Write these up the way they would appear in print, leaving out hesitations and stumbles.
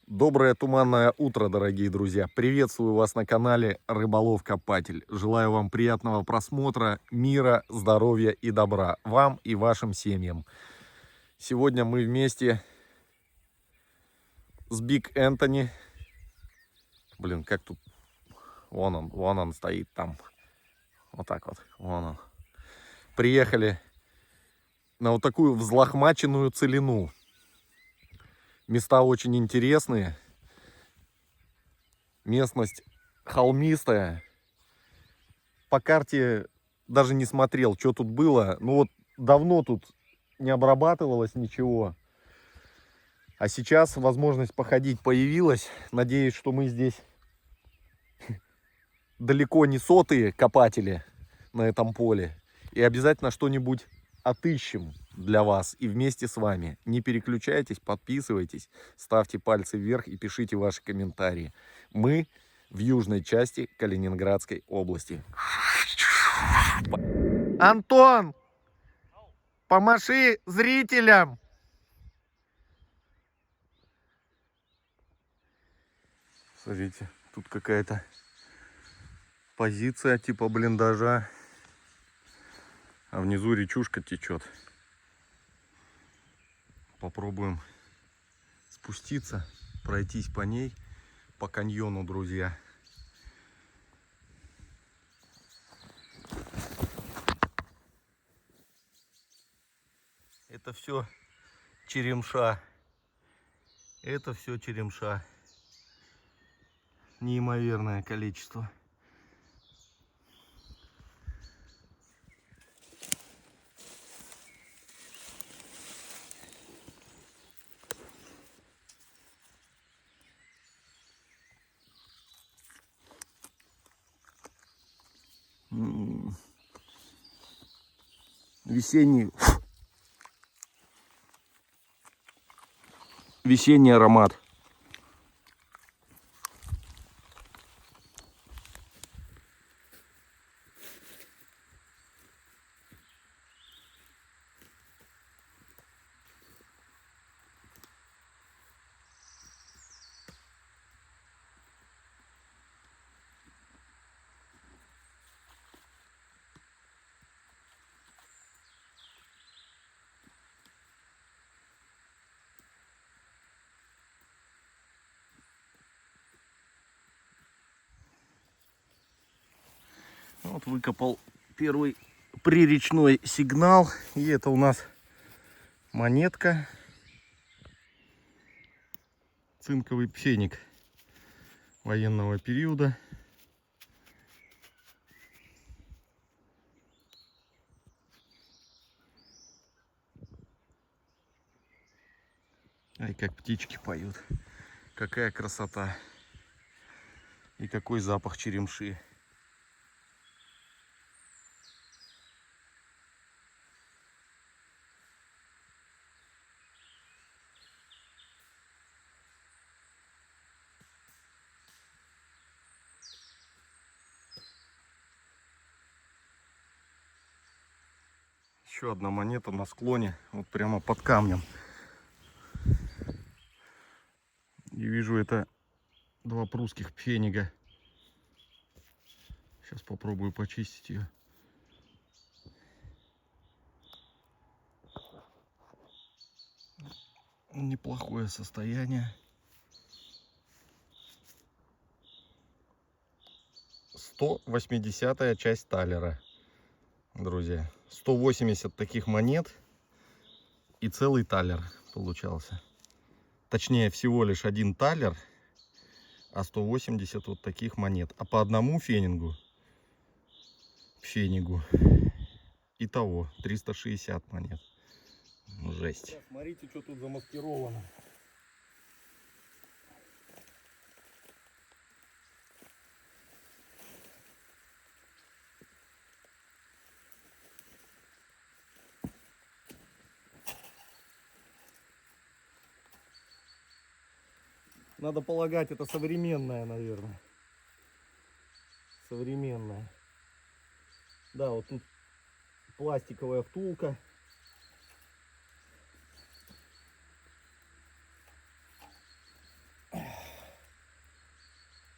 Доброе туманное утро, дорогие друзья! Приветствую вас на канале Рыболов-Копатель. Желаю вам приятного просмотра, мира, здоровья и добра вам и вашим семьям. Сегодня мы вместе с Биг Энтони. Блин, как тут? Вон он стоит там. Вот так вот, вон он. Приехали на вот такую взлохмаченную целину. Места очень интересные. Местность холмистая. По карте даже не смотрел, что тут было. Ну вот давно тут не обрабатывалось ничего. А сейчас возможность походить появилась. Надеюсь, что мы здесь далеко не сотые копатели на этом поле. И обязательно что-нибудь отыщем для вас и вместе с вами. Не переключайтесь, подписывайтесь, ставьте пальцы вверх и пишите ваши комментарии. Мы в южной части Калининградской области. Антон, помаши зрителям. Смотрите, тут какая-то позиция типа блиндажа. А внизу речушка течет. Попробуем спуститься, пройтись по ней, по каньону, друзья. Это все черемша. Это все черемша. Неимоверное количество. Весенний аромат. Вот выкопал первый приречной сигнал. И это у нас монетка. Цинковый пфеник военного периода. Ай, как птички поют. Какая красота. И какой запах черемши. Еще одна монета на склоне, вот прямо под камнем. И вижу, это два прусских пфенига. Сейчас попробую почистить ее. Неплохое состояние. 180-я часть талера, друзья. 180 таких монет и целый талер получался. Точнее, всего лишь один талер, а 180 вот таких монет. А по одному пфенигу итого 360 монет. Жесть. Сейчас, смотрите, что тут замаскировано. Надо полагать, это современная, наверное. Современная. Да, вот тут пластиковая втулка.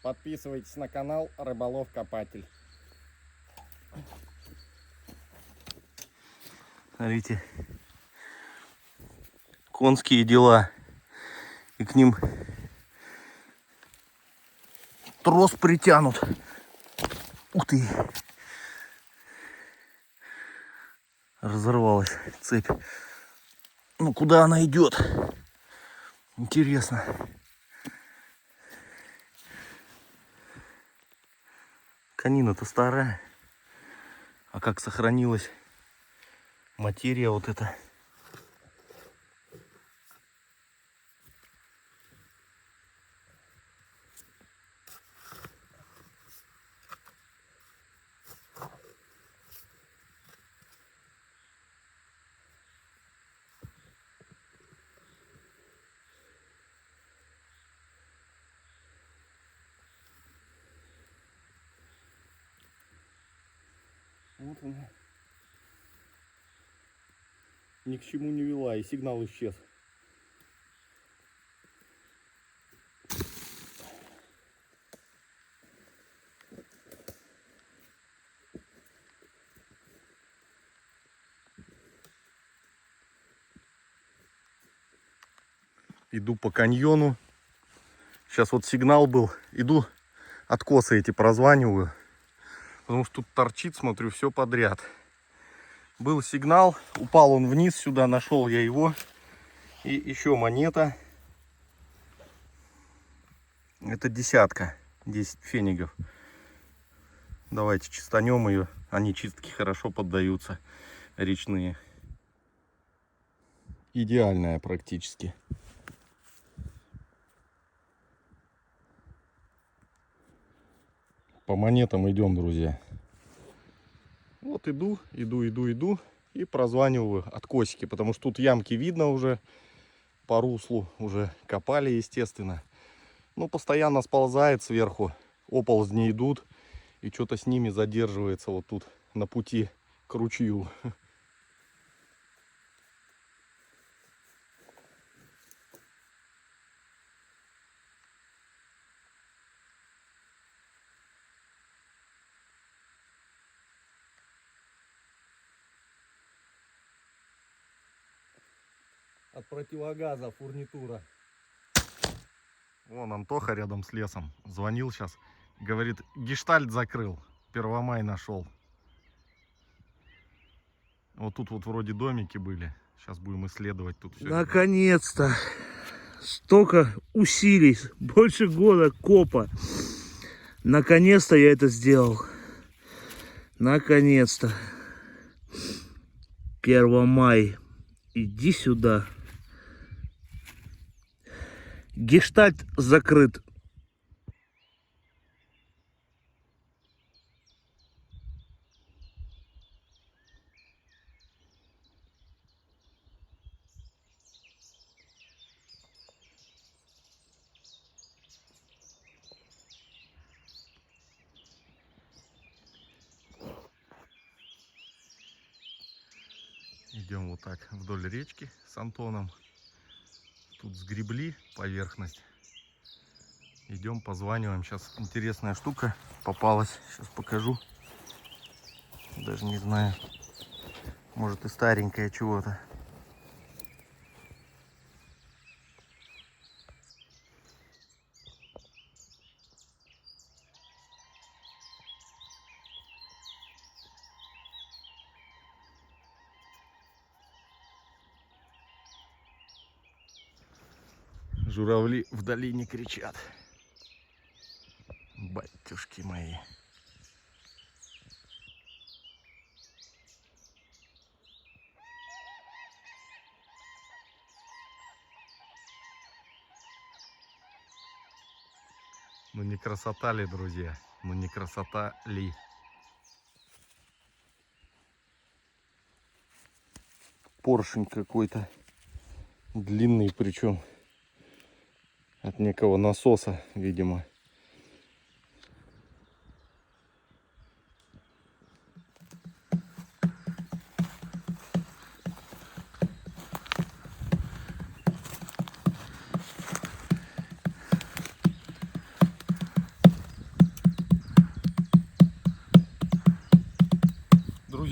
Подписывайтесь на канал Рыболов Копатель. Смотрите, конские дела. И к ним трос притянут. Ух ты! Разорвалась цепь. Ну куда она идет? Интересно. Конина-то старая. А как сохранилась материя вот эта. Вот она. Ни к чему не вела, и сигнал исчез. Иду по каньону. Сейчас вот сигнал был. Иду, откосы эти прозваниваю. Потому что тут торчит, смотрю, все подряд. Был сигнал, упал он вниз сюда, нашел я его. И еще монета. Это десятка, 10 фенигов. Давайте чистанем ее. Они чистки хорошо поддаются, речные. Идеальная практически. По монетам идем, друзья. Вот иду и прозваниваю откосики, потому что тут ямки видно уже по руслу, уже копали, естественно. Ну, постоянно сползает сверху, оползни идут, и что-то с ними задерживается вот тут на пути к ручью. От противогаза фурнитура. Вон Антоха рядом с лесом. Звонил сейчас. Говорит, гештальт закрыл. Первомай нашел. Вот тут вот вроде домики были. Сейчас будем исследовать тут все. Наконец-то. Столько усилий. Больше года копа. Наконец-то я это сделал. Наконец-то. 1 мая. Иди сюда. Гештальт закрыт. Идем вот так вдоль речки с Антоном. Тут сгребли поверхность. Идем, позваниваем. Сейчас интересная штука попалась. Сейчас покажу. Даже не знаю. Может и старенькая чего-то. Журавли в долине кричат. Батюшки мои. Ну не красота ли, друзья? Ну не красота ли? Поршень какой-то длинный, причем от некого насоса, видимо.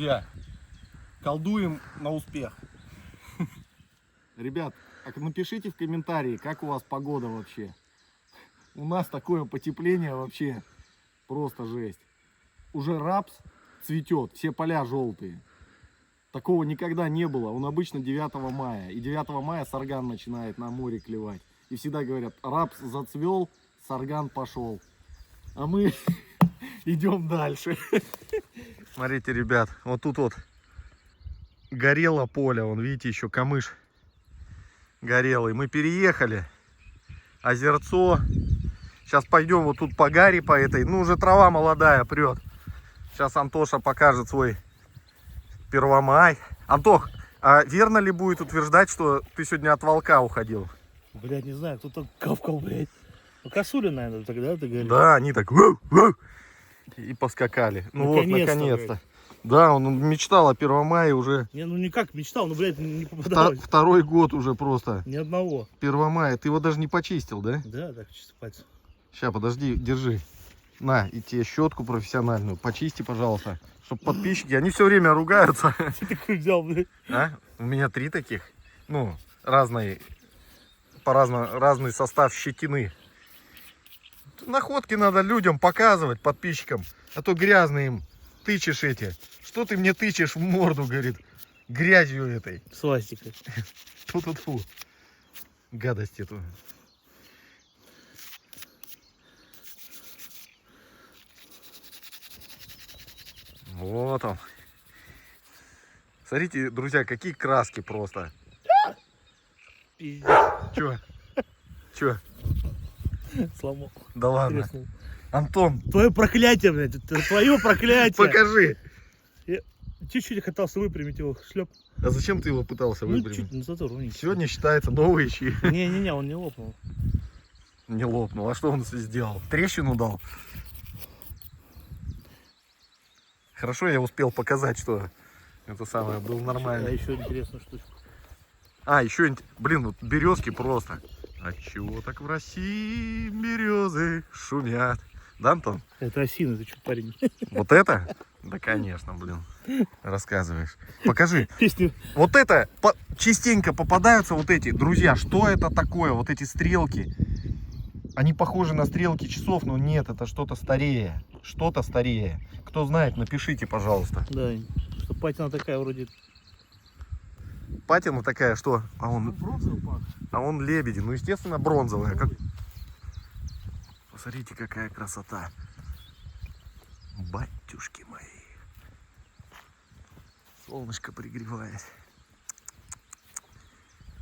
друзья, колдуем на успех. Ребят, напишите в комментарии, как у вас погода вообще. У нас такое потепление вообще просто жесть. Уже рапс цветет, все поля желтые. Такого никогда не было. Он обычно 9 мая. И 9 мая сарган начинает на море клевать. И всегда говорят, рапс зацвел, сарган пошел. А мы идем дальше. Смотрите, ребят, вот тут вот горело поле. Вон, видите, еще камыш горелый. Мы переехали. Озерцо. Сейчас пойдем вот тут по гаре по этой. Ну, уже трава молодая прет. Сейчас Антоша покажет свой Первомай. Антох, а верно ли будет утверждать, что ты сегодня от волка уходил? Блядь, не знаю, кто-то кавкал, блядь. Ну, косули, наверное, тогда ты говоришь. Да, они так «Вау!» и поскакали. Ну вот, наконец-то. Да, он мечтал о Первомае уже. Не, ну никак мечтал, ну, блядь, не попадалось. Второй год уже просто. Ни одного. Первомая. Ты его даже не почистил, да? Да, так, чисто пальцем. Сейчас, подожди, держи. На, и тебе щетку профессиональную. Почисти, пожалуйста. Чтоб подписчики, они все время ругаются. Ты такой взял, блядь. А? У меня 3 таких. Ну, разный состав щетины. Находки надо людям показывать, подписчикам. А то грязные им тычешь эти. Что ты мне тычешь в морду, говорит, грязью этой. Свастикой. Ту-ту-ту. Гадость эту. Вот он. Смотрите, друзья, какие краски просто. Пиздец. Чё? Сломал. Да ладно. Треснул. Антон, Твое проклятие, блядь. Это твое проклятие. покажи. Я чуть-чуть хотелся выпрямить его. Шлеп. А зачем ты его пытался Ну, выпрямить? чуть, ну зато ровненько. Сегодня считается новые щи. Не-не-не, он не лопнул. Не лопнул. А что он сделал? Трещину дал? Хорошо, я успел показать, что это самое был А нормально. еще интересную штучку. А, еще, блин, вот березки просто. А чего так в России березы шумят? Да, Антон? Это осина, ты что, парень? Вот это? Да, конечно, блин. Рассказываешь. Покажи. Песню. Вот это, частенько попадаются вот эти. Друзья, что это такое? Вот эти стрелки. Они похожи на стрелки часов, но нет, это что-то старее. Что-то старее. Кто знает, напишите, пожалуйста. Да, что патина такая вроде. Патина такая, что? А он Бронзовый пак. А он лебеди. Ну, естественно, бронзовая. Как... Посмотрите, какая красота. Батюшки мои. Солнышко пригревает.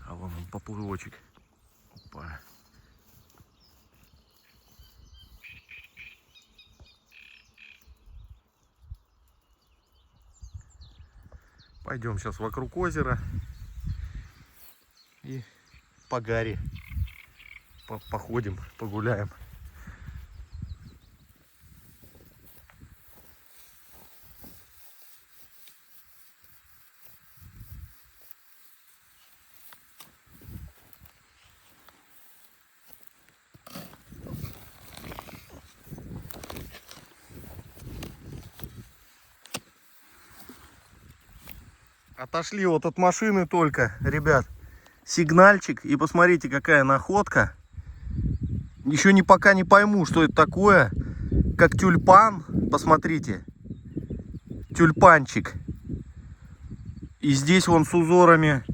А вон он, поплывочек. Опа. Пойдем сейчас вокруг озера. И по гаре походим, погуляем. Отошли вот от машины только, ребят. Сигнальчик. И посмотрите, какая находка. Еще пока не пойму, что это такое. Как тюльпан. Посмотрите. Тюльпанчик. И здесь вон с узорами.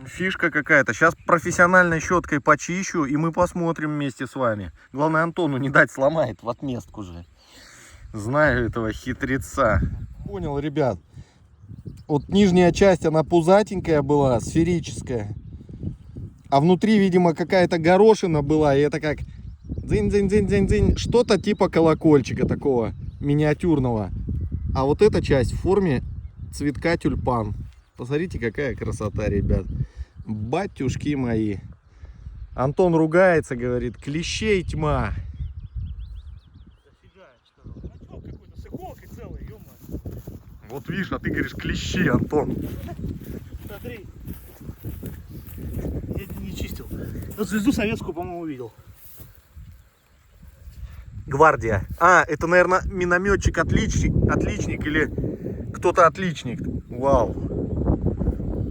Фишка какая-то. Сейчас профессиональной щеткой почищу. И мы посмотрим вместе с вами. Главное, Антону не дать, сломает в отместку же. Знаю этого хитреца. Понял, ребят. Вот нижняя часть, она пузатенькая была, сферическая. А внутри, видимо, какая-то горошина была. И это как дзынь-дзынь-дзынь-дзынь-дзынь. Что-то типа колокольчика такого миниатюрного. А вот эта часть в форме цветка тюльпан. Посмотрите, какая красота, ребят. Батюшки мои. Антон ругается, говорит, клещей тьма. Какой-то с иголкой целый, ё-моё. Вот видишь, а ты говоришь клещи, Антон. Смотри. Я не чистил. Вот звезду советскую, по-моему, увидел. Гвардия. А, это, наверное, минометчик отличник или кто-то отличник. Вау.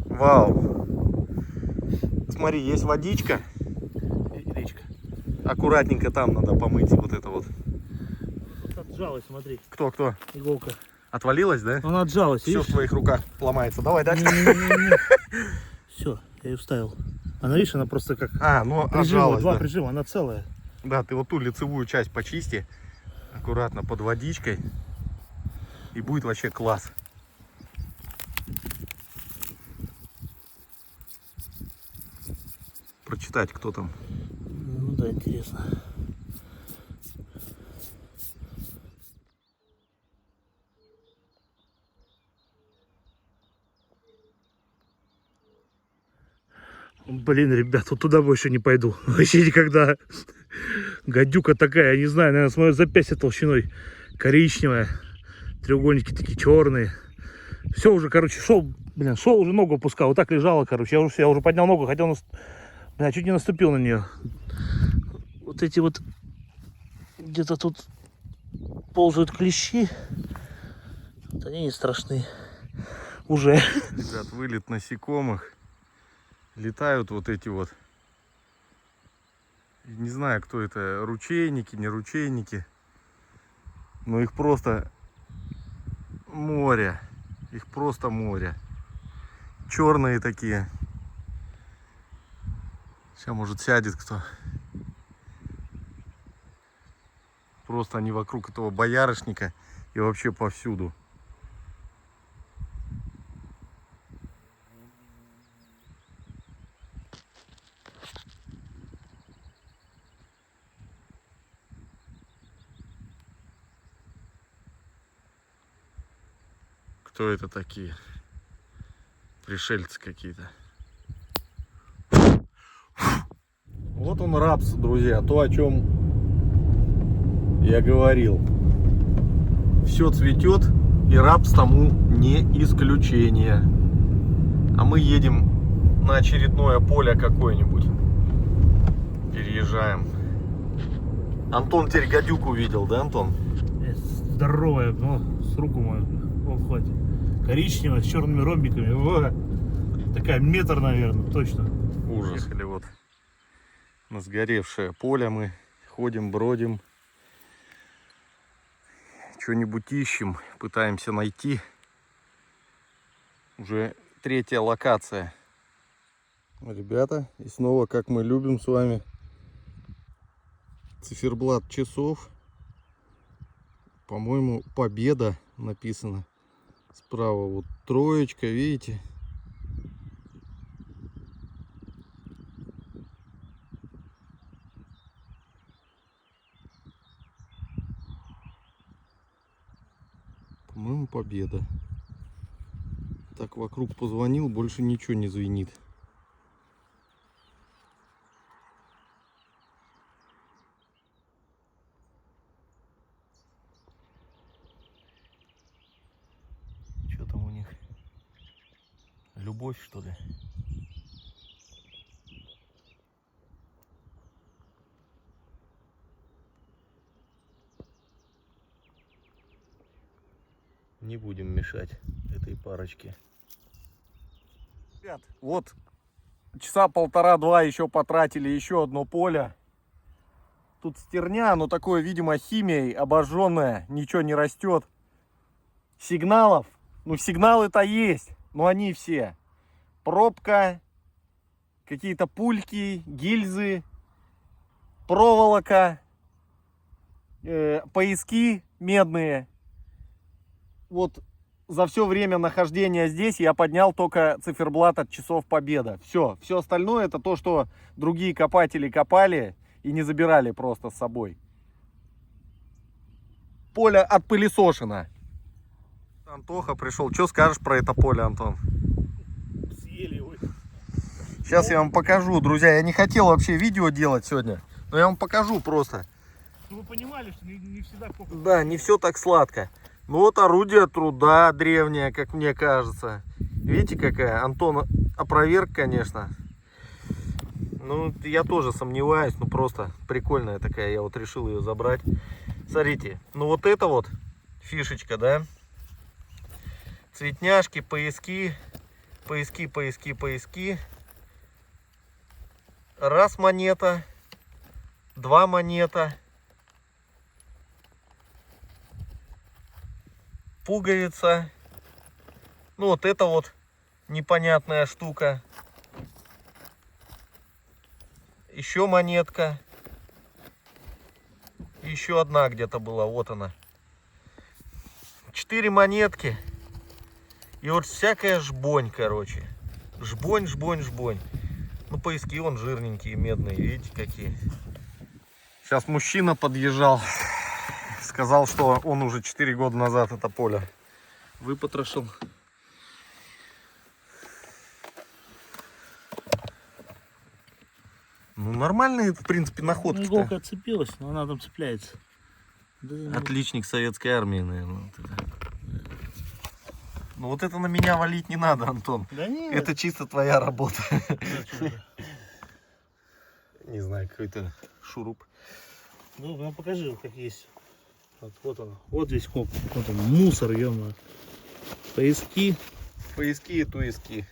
Вау. Смотри, есть водичка. Речка. Аккуратненько там надо помыть вот это вот. Вот отжалась, смотри. Кто? Иголка. Отвалилась, да? Она отжалась, Все в твоих руках ломается. Давай дальше. Все, я ее вставил. Она, видишь, она просто как А, ну прижима, отжалась, два да. прижима, она целая. Да, ты вот ту лицевую часть почисти. Аккуратно под водичкой. И будет вообще класс. Прочитать, кто там. Ну да, интересно. Блин, ребят, вот туда больше не пойду. Вообще никогда. Гадюка такая, я не знаю, наверное, с моей запястья толщиной. Коричневая. Треугольники такие черные. Все уже, короче, шел уже ногу опускал. Вот так лежала, короче. Я уже поднял ногу, хотел, чуть не наступил на нее. Вот эти вот где-то тут ползают клещи. Вот они не страшны. Уже. Ребят, вылет насекомых. Летают вот эти вот. Не знаю, кто это. Ручейники, не ручейники. Но их просто море. Их просто море. Черные такие. Сейчас, может, сядет кто. Просто они вокруг этого боярышника и вообще повсюду. Кто это такие? Пришельцы какие-то. Вот он, рапс, друзья, то, о чем я говорил. Все цветет, и рапс тому не исключение. А мы едем на очередное поле какое-нибудь. Переезжаем. Антон теперь гадюку увидел, да, Антон? Здоровая, но с руку мою. О, хватит. Коричневая, с черными ромбиками. Во. Такая метр, наверное, точно. Ужас. Ехали вот на сгоревшее поле, мы ходим, бродим. Что-нибудь ищем, пытаемся найти. Уже 3-я локация. Ребята, и снова, как мы любим с вами, циферблат часов. По-моему, победа написано. Справа вот троечка, видите? По-моему, победа. Так, вокруг позвонил, больше ничего не звенит. Что там у них? Любовь, что ли? Не будем мешать этой парочке. Ребят, вот часа 1,5-2 еще потратили, еще одно поле. Тут стерня, но такое, видимо, химией обожженное, ничего не растет. Сигналов, ну сигналы-то есть, но они все. Пробка, какие-то пульки, гильзы, проволока, пояски медные. Вот за все время нахождения здесь я поднял только циферблат от часов Победа. Все остальное это то, что другие копатели копали и не забирали просто с собой. Поле отпылесошено. Антоха пришел. Что скажешь про это поле, Антон? Съели его. Сейчас я вам покажу, друзья. Я не хотел вообще видео делать сегодня, но я вам покажу просто. Вы понимали, что не всегда кофе. Да, не все так сладко. Ну вот орудие труда древнее, как мне кажется. Видите, какая? Антон опроверг, конечно. Ну, я тоже сомневаюсь, ну просто прикольная такая. Я вот решил ее забрать. Смотрите, ну вот это вот фишечка, да? Цветняшки, пояски, пояски. Раз монета, два монета. Пуговица. Ну вот это вот непонятная штука. Еще монетка. Еще одна где-то была, вот она. 4 монетки. И вот всякая жбонь, короче. Жбонь. Ну, пояски вон жирненькие, медные, видите, какие. Сейчас мужчина подъезжал. Сказал, что он уже 4 года назад это поле выпотрошил. Ну, нормальные, в принципе, находки. Иголка отцепилась, но она там цепляется. Да, Отличник советской армии, наверное. Вот это. Ну вот это на меня валить не надо, Антон. да нет. Это чисто твоя работа. Да, чё ты. Не знаю, какой-то шуруп. Ну покажи, как есть. Вот он. Вот весь коп. Вот он, мусор, ё-моё. Пояски. Пояски и туиски.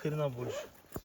Хрена больше.